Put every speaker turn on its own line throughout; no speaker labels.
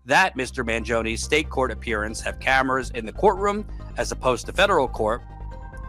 that Mr. Mangione's state court appearance have cameras in the courtroom as opposed to federal court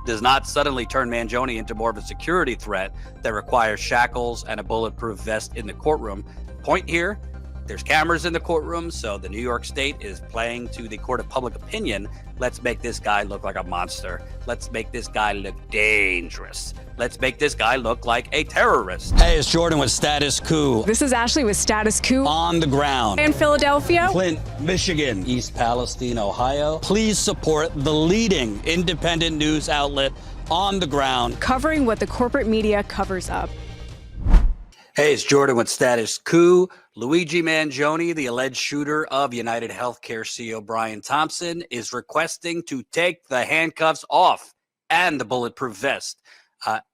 does not suddenly turn Mangione into more of a security threat that requires shackles and a bulletproof vest in the courtroom. Point here, there's cameras in the courtroom, so the New York State is playing to the court of public opinion. Let's make this guy look like a monster. Let's make this guy look dangerous. Let's make this guy look like a terrorist. Hey, it's Jordan with Status Coup.
This is Ashley with Status Coup.
On the ground.
In Philadelphia.
Flint, Michigan. East Palestine, Ohio. Please support the leading independent news outlet on the ground.
Covering what the corporate media covers up.
Hey, it's Jordan with Status Coup. Luigi Mangione, the alleged shooter of UnitedHealth CEO Brian Thompson, is requesting to take the handcuffs off and the bulletproof vest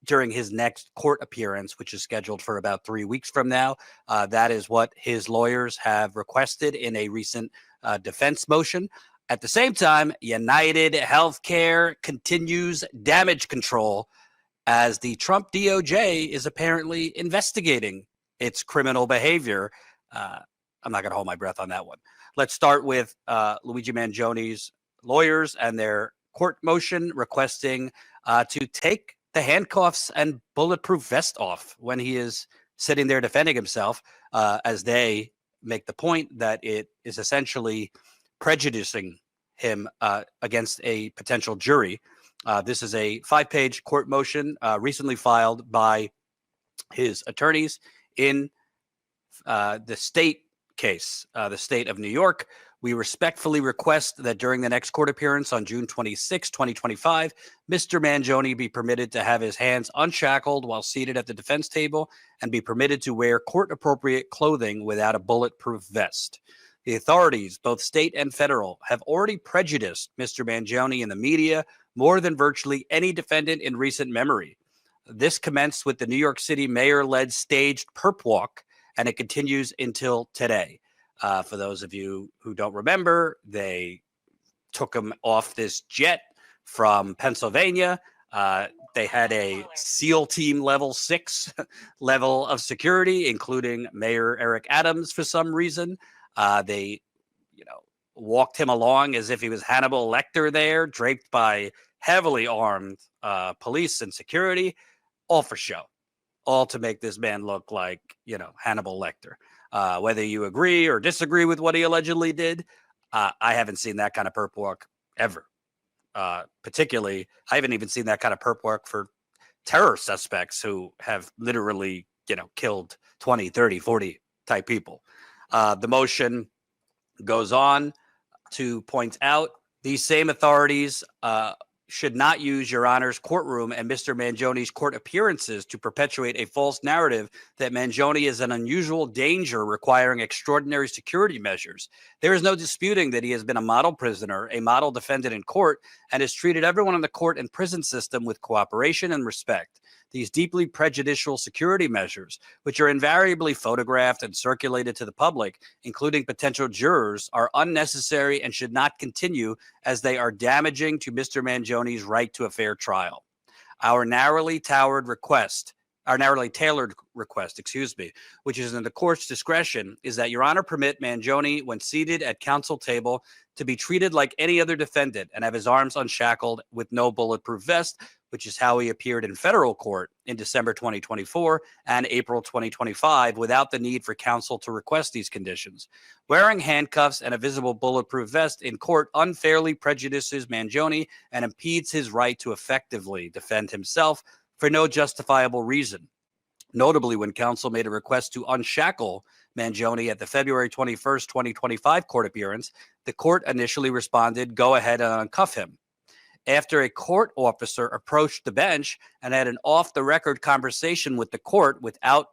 during his next court appearance, which is scheduled for about 3 weeks from now. That is what his lawyers have requested in a recent defense motion. At the same time, UnitedHealth continues damage control as the Trump DOJ is apparently investigating its criminal behavior. I'm not going to hold my breath on that one. Let's start with Luigi Mangione's lawyers and their court motion requesting to take the handcuffs and bulletproof vest off when he is sitting there defending himself, as they make the point that it is essentially prejudicing him against a potential jury. This is a 5-page court motion recently filed by his attorneys in the state case, the state of New York. We respectfully request that during the next court appearance on June 26, 2025, Mr. Mangione be permitted to have his hands unshackled while seated at the defense table and be permitted to wear court-appropriate clothing without a bulletproof vest. The authorities, both state and federal, have already prejudiced Mr. Mangione in the media more than virtually any defendant in recent memory. This commenced with the New York City mayor-led staged perp walk, and it continues until today. For those of you who don't remember, they took him off this jet from Pennsylvania. They had a SEAL team level 6 level of security, including Mayor Eric Adams for some reason. They, walked him along as if he was Hannibal Lecter there, draped by heavily armed police and security, all for show, all to make this man look like, Hannibal Lecter. Whether you agree or disagree with what he allegedly did, I haven't seen that kind of perp walk ever. Particularly, I haven't even seen that kind of perp walk for terror suspects who have literally, killed 20, 30, 40 type people. The motion goes on to point out these same authorities should not use Your Honor's courtroom and Mr. Mangione's court appearances to perpetuate a false narrative that Mangione is an unusual danger requiring extraordinary security measures. There is no disputing that he has been a model prisoner, a model defendant in court, and has treated everyone in the court and prison system with cooperation and respect. These deeply prejudicial security measures, which are invariably photographed and circulated to the public, including potential jurors, are unnecessary and should not continue as they are damaging to Mr. Mangione's right to a fair trial. Our narrowly tailored request, which is in the court's discretion, is that Your Honor permit Mangione, when seated at counsel table, to be treated like any other defendant and have his arms unshackled with no bulletproof vest, which is how he appeared in federal court in December 2024 and April 2025 without the need for counsel to request these conditions. Wearing handcuffs and a visible bulletproof vest in court unfairly prejudices Mangione and impedes his right to effectively defend himself for no justifiable reason. Notably, when counsel made a request to unshackle Mangione at the February 21st, 2025 court appearance, the court initially responded, "Go ahead and uncuff him." After a court officer approached the bench and had an off-the-record conversation with the court without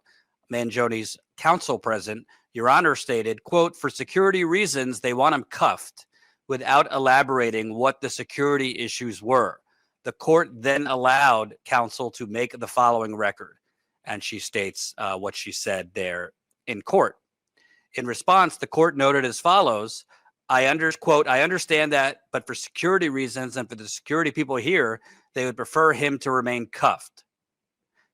Mangione's counsel present, Your Honor stated, quote, "For security reasons, they want him cuffed," without elaborating what the security issues were. The court then allowed counsel to make the following record. And she states what she said there in court. In response, the court noted as follows, quote, "I understand that, but for security reasons and for the security people here, they would prefer him to remain cuffed."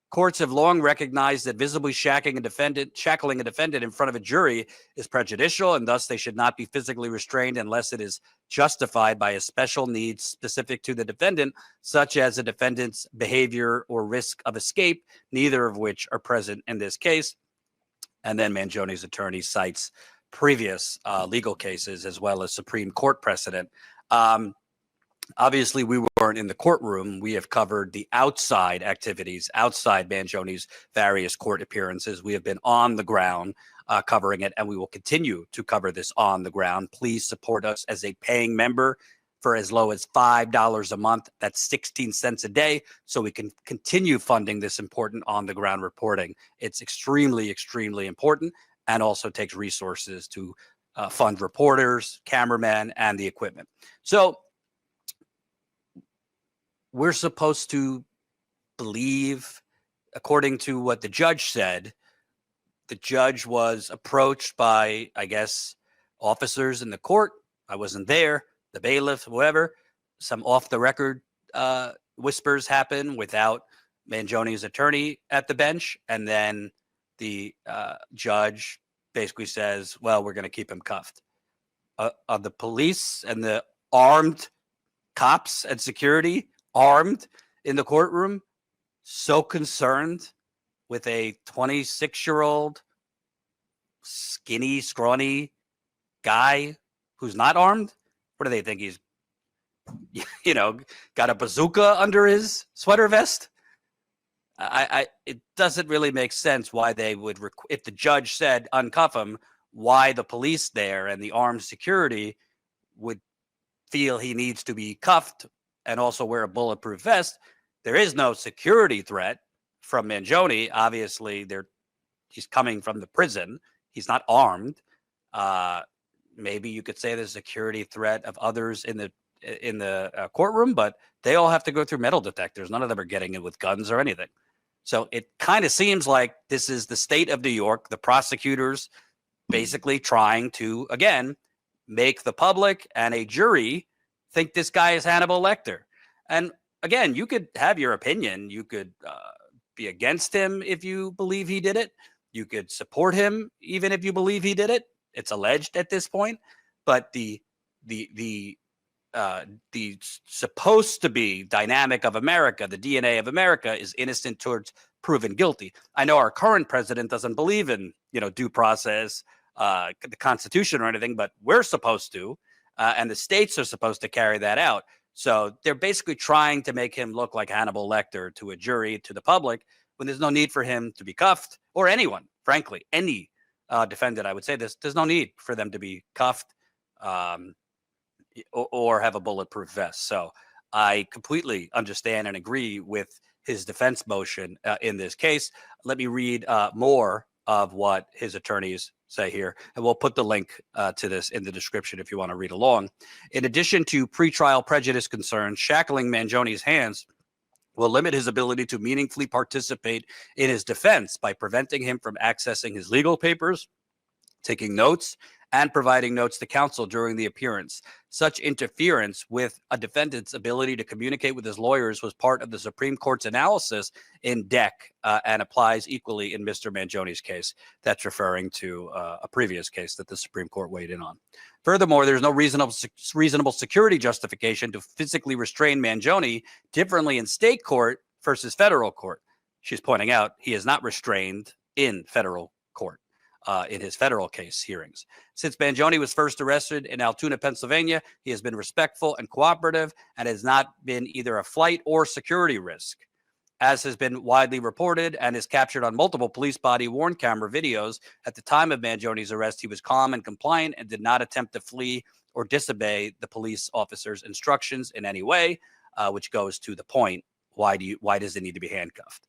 Courts have long recognized that visibly shackling a defendant in front of a jury is prejudicial, and thus they should not be physically restrained unless it is justified by a special need specific to the defendant, such as a defendant's behavior or risk of escape, neither of which are present in this case. And then Mangione's attorney cites previous legal cases as well as Supreme Court precedent. Obviously, we weren't in the courtroom. We have covered the outside activities, outside Mangione's various court appearances. We have been on the ground covering it, and we will continue to cover this on the ground. Please support us as a paying member for as low as $5 a month. That's 16 cents a day, so we can continue funding this important on-the-ground reporting. It's extremely, extremely important, and also takes resources to fund reporters, cameramen, and the equipment. So we're supposed to believe, according to what the judge said, the judge was approached by, I guess, officers in the court. I wasn't there, the bailiff, whoever. Some off-the-record whispers happen without Mangione's attorney at the bench. And then the judge basically says, well, we're going to keep him cuffed. Are the police and the armed cops and security armed in the courtroom so concerned with a 26-year-old skinny, scrawny guy who's not armed? What do they think? He's, got a bazooka under his sweater vest? It doesn't really make sense why they would, if the judge said uncuff him, why the police there and the armed security would feel he needs to be cuffed and also wear a bulletproof vest. There is no security threat from Mangione. Obviously, he's coming from the prison. He's not armed. Maybe you could say there's a security threat of others in the courtroom, but they all have to go through metal detectors. None of them are getting in with guns or anything. So it kind of seems like this is the state of New York, the prosecutors basically trying to, again, make the public and a jury think this guy is Hannibal Lecter. And again, you could have your opinion. You could be against him if you believe he did it. You could support him even if you believe he did it. It's alleged at this point. But the supposed to be dynamic of America, the DNA of America, is innocent towards proven guilty. I know our current president doesn't believe in due process, the Constitution or anything, but we're supposed to. And the states are supposed to carry that out. So they're basically trying to make him look like Hannibal Lecter to a jury, to the public, when there's no need for him to be cuffed, or anyone, frankly, any defendant. I would say there's no need for them to be cuffed or have a bulletproof vest. So I completely understand and agree with his defense motion in this case. Let me read more of what his attorneys say here, and we'll put the link to this in the description if you want to read along. In addition to pretrial prejudice concerns, shackling Mangione's hands will limit his ability to meaningfully participate in his defense by preventing him from accessing his legal papers, taking notes, and providing notes to counsel during the appearance. Such interference with a defendant's ability to communicate with his lawyers was part of the Supreme Court's analysis in Deck and applies equally in Mr. Mangione's case. That's referring to a previous case that the Supreme Court weighed in on. Furthermore, there's no reasonable security justification to physically restrain Mangione differently in state court versus federal court. She's pointing out he is not restrained in federal court. In his federal case hearings. Since Mangione was first arrested in Altoona, Pennsylvania, he has been respectful and cooperative and has not been either a flight or security risk. As has been widely reported and is captured on multiple police body-worn camera videos, at the time of Mangione's arrest, he was calm and compliant and did not attempt to flee or disobey the police officer's instructions in any way, which goes to the point, why does it need to be handcuffed?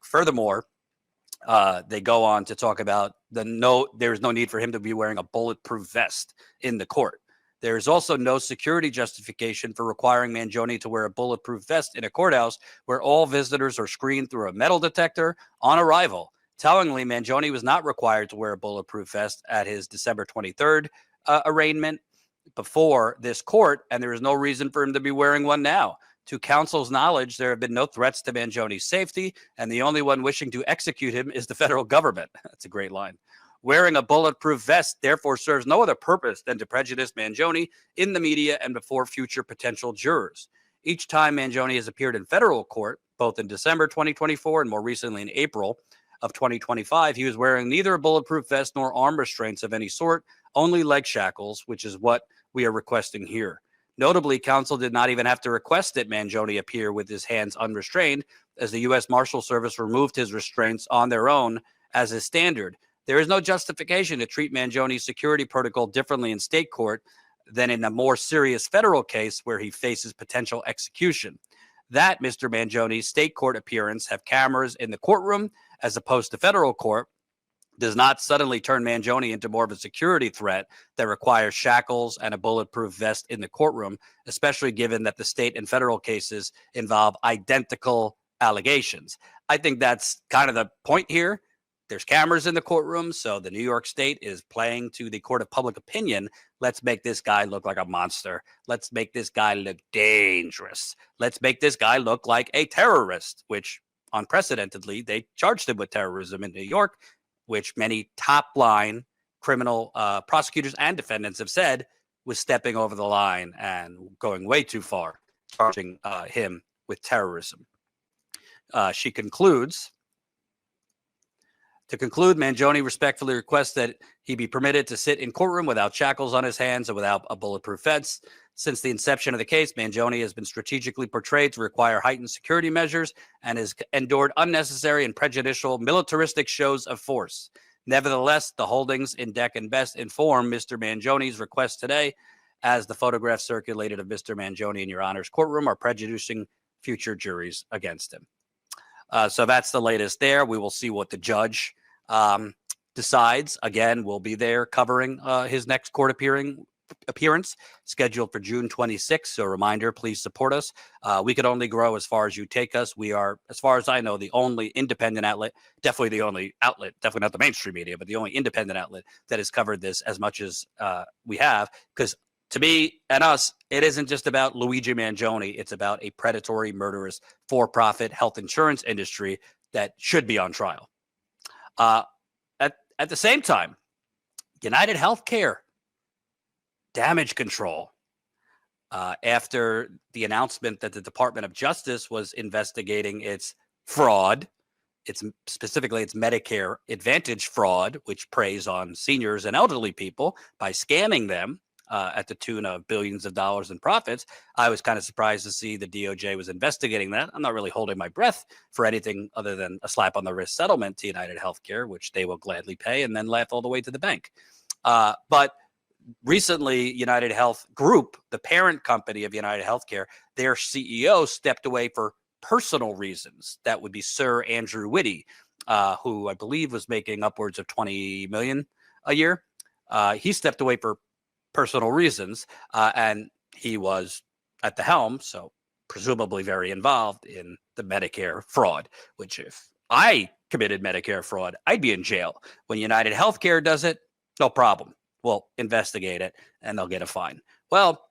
Furthermore, they go on to talk about there is no need for him to be wearing a bulletproof vest in the court. There is also no security justification for requiring Mangione to wear a bulletproof vest in a courthouse where all visitors are screened through a metal detector on arrival. Tellingly, Mangione was not required to wear a bulletproof vest at his December 23rd arraignment before this court, and there is no reason for him to be wearing one now. To counsel's knowledge, there have been no threats to Mangione's safety, and the only one wishing to execute him is the federal government. That's a great line. Wearing a bulletproof vest therefore serves no other purpose than to prejudice Mangione in the media and before future potential jurors. Each time Mangione has appeared in federal court, both in December 2024 and more recently in April of 2025, he was wearing neither a bulletproof vest nor arm restraints of any sort, only leg shackles, which is what we are requesting here. Notably, counsel did not even have to request that Mangione appear with his hands unrestrained, as the U.S. Marshal Service removed his restraints on their own as is standard. There is no justification to treat Mangione's security protocol differently in state court than in a more serious federal case where he faces potential execution. That Mr. Mangione's state court appearance have cameras in the courtroom as opposed to federal court does not suddenly turn Mangione into more of a security threat that requires shackles and a bulletproof vest in the courtroom, especially given that the state and federal cases involve identical allegations. I think that's kind of the point here. There's cameras in the courtroom, so the New York State is playing to the court of public opinion. Let's make this guy look like a monster. Let's make this guy look dangerous. Let's make this guy look like a terrorist, which unprecedentedly, they charged him with terrorism in New York, which many top-line criminal prosecutors and defendants have said was stepping over the line and going way too far, charging him with terrorism. She concludes, to conclude, Mangione respectfully requests that he be permitted to sit in courtroom without shackles on his hands and without a bulletproof vest. Since the inception of the case, Mangione has been strategically portrayed to require heightened security measures and has endured unnecessary and prejudicial militaristic shows of force. Nevertheless, the holdings in Deck and Best inform Mr. Mangione's request today, as the photographs circulated of Mr. Mangione in Your Honor's courtroom are prejudicing future juries against him. So that's the latest there. We will see what the judge decides. Again, we'll be there covering his next court appearance scheduled for June 26th. So a reminder, please support us. We could only grow as far as you take us. We are, as far as I know, the only independent outlet, definitely the only outlet, definitely not the mainstream media, but the only independent outlet that has covered this as much as we have. Because to me and us, it isn't just about Luigi Mangione. It's about a predatory, murderous, for-profit health insurance industry that should be on trial. At the same time, UnitedHealth damage control. After the announcement that the Department of Justice was investigating its fraud, specifically its Medicare Advantage fraud, which preys on seniors and elderly people by scamming them at the tune of billions of dollars in profits, I was kind of surprised to see the DOJ was investigating that. I'm not really holding my breath for anything other than a slap on the wrist settlement to UnitedHealthcare, which they will gladly pay and then laugh all the way to the bank. But recently, UnitedHealth Group, the parent company of UnitedHealthcare, their CEO stepped away for personal reasons. That would be Sir Andrew Whitty, who I believe was making upwards of $20 million a year. He stepped away for personal reasons, and he was at the helm, so presumably very involved in the Medicare fraud, which if I committed Medicare fraud, I'd be in jail. When UnitedHealthcare does it, no problem. We'll investigate it, and they'll get a fine. Well,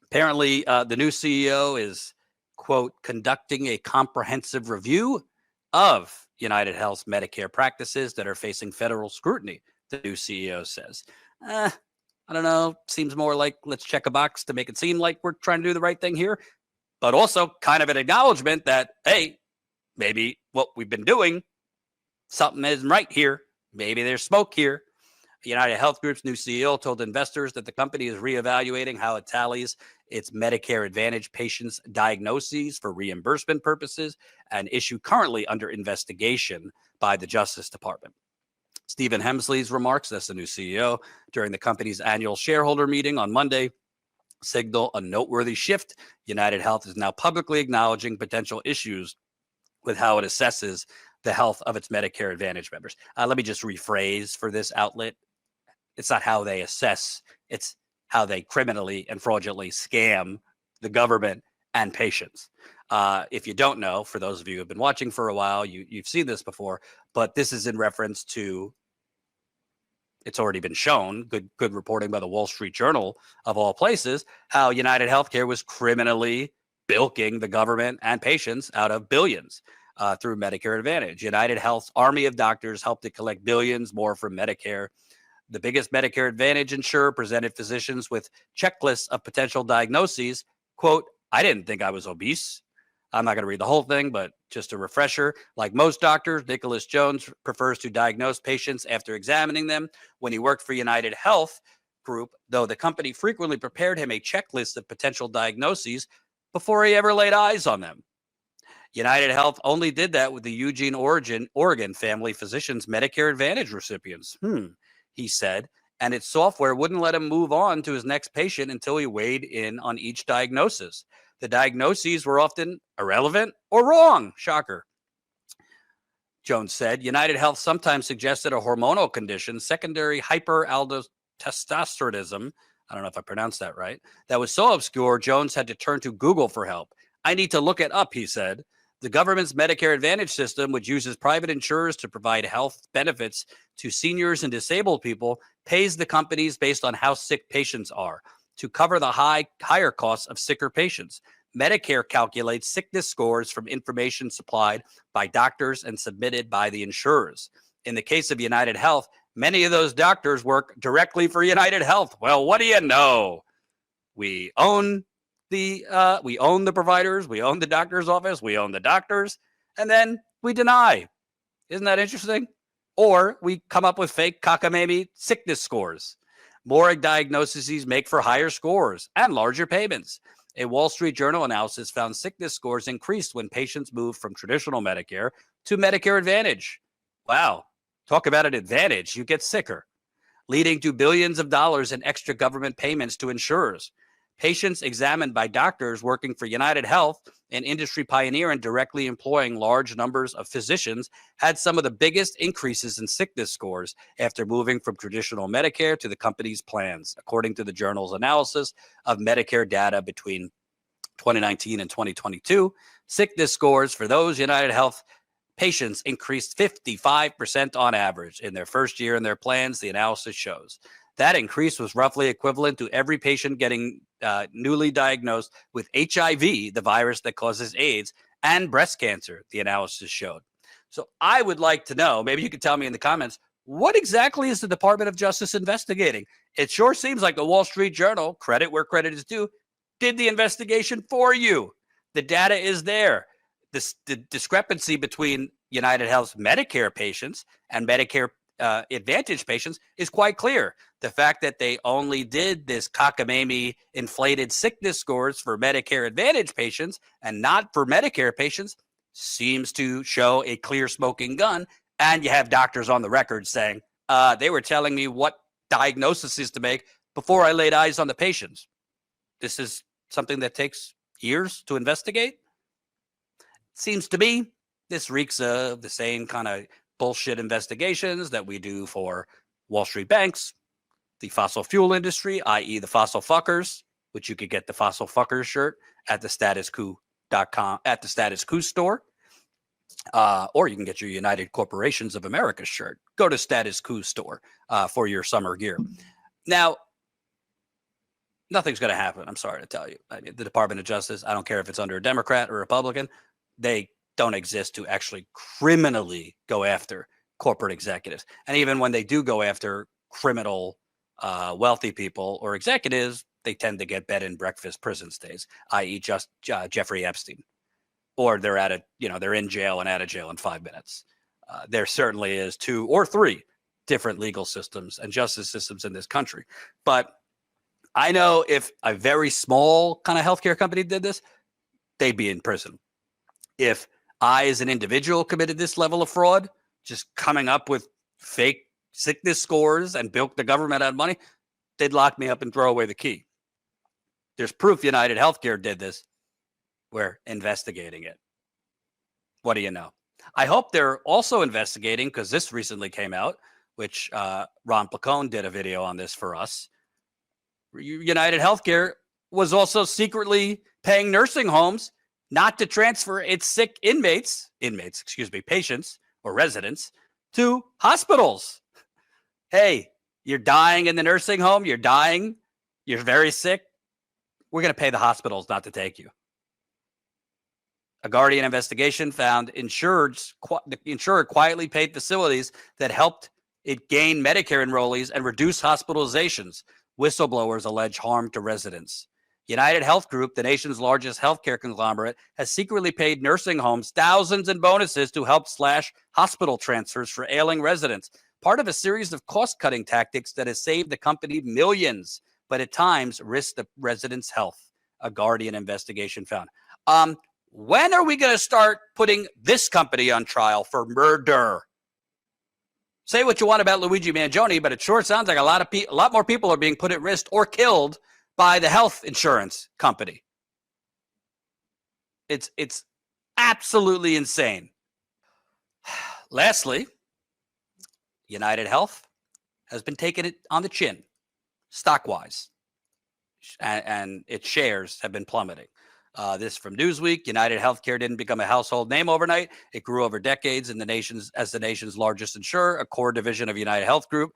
apparently the new CEO is, quote, conducting a comprehensive review of UnitedHealth's Medicare practices that are facing federal scrutiny, the new CEO says. I don't know. Seems more like let's check a box to make it seem like we're trying to do the right thing here, but also kind of an acknowledgement that, hey, maybe what we've been doing, something isn't right here. Maybe there's smoke here. UnitedHealth Group's new CEO told investors that the company is reevaluating how it tallies its Medicare Advantage patients' diagnoses for reimbursement purposes, an issue currently under investigation by the Justice Department. Stephen Hemsley's remarks, that's the new CEO, during the company's annual shareholder meeting on Monday, signal a noteworthy shift. UnitedHealth is now publicly acknowledging potential issues with how it assesses the health of its Medicare Advantage members. Let me just rephrase for this outlet. It's not how they assess, it's how they criminally and fraudulently scam the government and patients. If you don't know, for those of you who have been watching for a while, you've seen this before, but this is in reference to, it's already been shown, good reporting by the Wall Street Journal of all places, how UnitedHealthcare was criminally bilking the government and patients out of billions through Medicare Advantage. UnitedHealth's army of doctors helped to collect billions more from Medicare. The biggest Medicare Advantage insurer presented physicians with checklists of potential diagnoses. Quote, I didn't think I was obese. I'm not going to read the whole thing, but just a refresher. Like most doctors, Nicholas Jones prefers to diagnose patients after examining them. When he worked for UnitedHealth Group, though, the company frequently prepared him a checklist of potential diagnoses before he ever laid eyes on them. UnitedHealth only did that with the Eugene, Oregon family physicians' Medicare Advantage recipients. He said, and its software wouldn't let him move on to his next patient until he weighed in on each diagnosis. The diagnoses were often irrelevant or wrong. Shocker. Jones said, UnitedHealth sometimes suggested a hormonal condition, secondary hyperaldosteronism. I don't know if I pronounced that right. That was so obscure, Jones had to turn to Google for help. I need to look it up, he said. The government's Medicare Advantage system, which uses private insurers to provide health benefits to seniors and disabled people, pays the companies based on how sick patients are to cover the higher costs of sicker patients. Medicare calculates sickness scores from information supplied by doctors and submitted by the insurers. In the case of UnitedHealth, many of those doctors work directly for UnitedHealth. Well, what do you know? We own the providers, we own the doctor's office, we own the doctors, and then we deny. Isn't that interesting? Or we come up with fake cockamamie sickness scores. More diagnoses make for higher scores and larger payments. A Wall Street Journal analysis found sickness scores increased when patients moved from traditional Medicare to Medicare Advantage. Wow. Talk about an advantage. You get sicker, leading to billions of dollars in extra government payments to insurers. Patients examined by doctors working for UnitedHealth, an industry pioneer in directly employing large numbers of physicians, had some of the biggest increases in sickness scores after moving from traditional Medicare to the company's plans, according to the journal's analysis of Medicare data between 2019 and 2022. Sickness scores for those UnitedHealth patients increased 55% on average in their first year in their plans, the analysis shows. That increase was roughly equivalent to every patient getting newly diagnosed with HIV, the virus that causes AIDS, and breast cancer, the analysis showed. So I would like to know, maybe you could tell me in the comments, what exactly is the Department of Justice investigating? It sure seems like the Wall Street Journal, credit where credit is due, did the investigation for you. The data is there. The discrepancy between UnitedHealth's Medicare patients and Medicare Advantage patients is quite clear. The fact that they only did this cockamamie inflated sickness scores for Medicare Advantage patients and not for Medicare patients seems to show a clear smoking gun. And you have doctors on the record saying they were telling me what diagnoses to make before I laid eyes on the patients. This is something that takes years to investigate. Seems to me this reeks of the same kind of bullshit investigations that we do for Wall Street banks, the fossil fuel industry, i.e. the fossil fuckers, which you could get the fossil fuckers shirt at the StatusCoup.com, at the Status Coup store, or you can get your United Corporations of America shirt. Go to Status Coup store for your summer gear. Now, nothing's going to happen. I'm sorry to tell you. I mean, the Department of Justice, I don't care if it's under a Democrat or Republican, they don't exist to actually criminally go after corporate executives. And even when they do go after criminal wealthy people or executives, they tend to get bed and breakfast prison stays, i.e. just Jeffrey Epstein. Or they're they're in jail and out of jail in 5 minutes. There certainly is 2 or 3 different legal systems and justice systems in this country. But I know if a very small kind of healthcare company did this, they'd be in prison. If I, as an individual, committed this level of fraud, just coming up with fake sickness scores and bilk the government out of money, they'd lock me up and throw away the key. There's proof United Healthcare did this. We're investigating it. What do you know? I hope they're also investigating, because this recently came out, which Ron Placone did a video on this for us. United Healthcare was also secretly paying nursing homes not to transfer its sick patients or residents to hospitals. Hey, you're dying in the nursing home. You're dying. You're very sick. We're going to pay the hospitals not to take you. A Guardian investigation found the insurer quietly paid facilities that helped it gain Medicare enrollees and reduce hospitalizations. Whistleblowers allege harm to residents. UnitedHealth Group, the nation's largest healthcare conglomerate, has secretly paid nursing homes thousands in bonuses to help slash hospital transfers for ailing residents, part of a series of cost-cutting tactics that has saved the company millions, but at times risked the residents' health, a Guardian investigation found. When are we going to start putting this company on trial for murder? Say what you want about Luigi Mangione, but it sure sounds like a lot more people are being put at risk or killed by the health insurance company. It's absolutely insane. Lastly, UnitedHealth has been taking it on the chin, stock-wise, and its shares have been plummeting. This from Newsweek. United Healthcare didn't become a household name overnight. It grew over decades as the nation's largest insurer, a core division of UnitedHealth Group.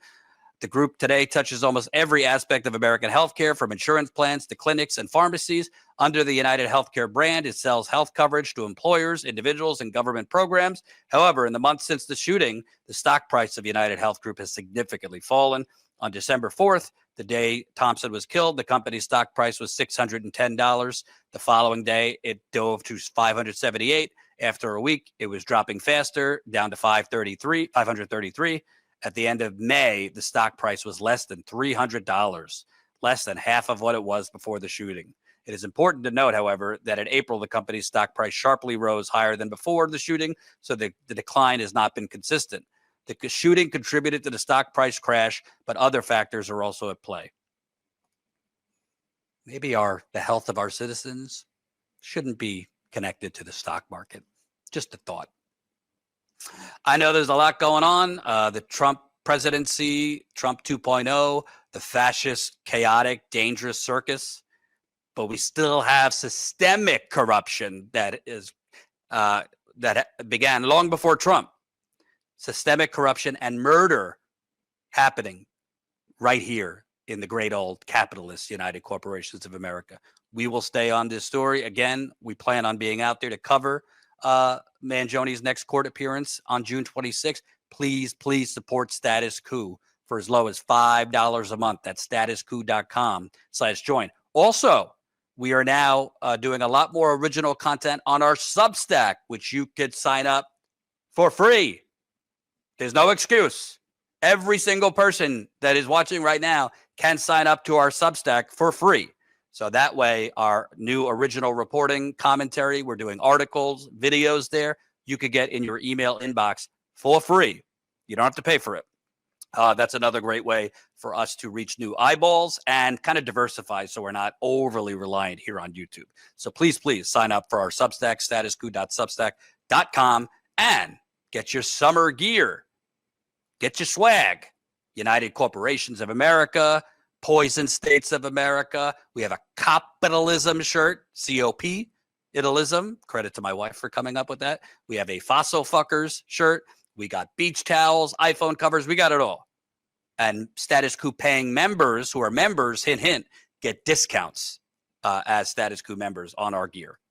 The group today touches almost every aspect of American healthcare, from insurance plans to clinics and pharmacies. Under the United Healthcare brand, it sells health coverage to employers, individuals, and government programs. However, in the months since the shooting, the stock price of United Health Group has significantly fallen. On December 4th, the day Thompson was killed, the company's stock price was $610. The following day, it dove to $578. After a week, it was dropping faster, down to $533. At the end of May, the stock price was less than $300, less than half of what it was before the shooting. It is important to note, however, that in April, the company's stock price sharply rose higher than before the shooting, so the decline has not been consistent. The shooting contributed to the stock price crash, but other factors are also at play. Maybe the health of our citizens shouldn't be connected to the stock market. Just a thought. I know there's a lot going on. The Trump presidency, Trump 2.0, the fascist, chaotic, dangerous circus. But we still have systemic corruption that began long before Trump. Systemic corruption and murder happening right here in the great old capitalist United Corporations of America. We will stay on this story. Again, we plan on being out there to cover Mangione's next court appearance on June 26th. Please support Status Coup for as low as $5 a month. That's statuscoup.com/join. Also, we are now doing a lot more original content on our Substack, which you could sign up for free. There's no excuse. Every single person that is watching right now can sign up to our Substack for free. So that way, our new original reporting commentary, we're doing articles, videos there, you could get in your email inbox for free. You don't have to pay for it. That's another great way for us to reach new eyeballs and kind of diversify so we're not overly reliant here on YouTube. So please sign up for our Substack, statuscoup.substack.com, and get your summer gear. Get your swag. United Corporations of America, Poison States of America. We have a capitalism shirt, COP, Italism. Credit to my wife for coming up with that. We have a Fossil Fuckers shirt. We got beach towels, iPhone covers. We got it all. And Status Coup paying members who are members, hint, get discounts as Status Coup members on our gear.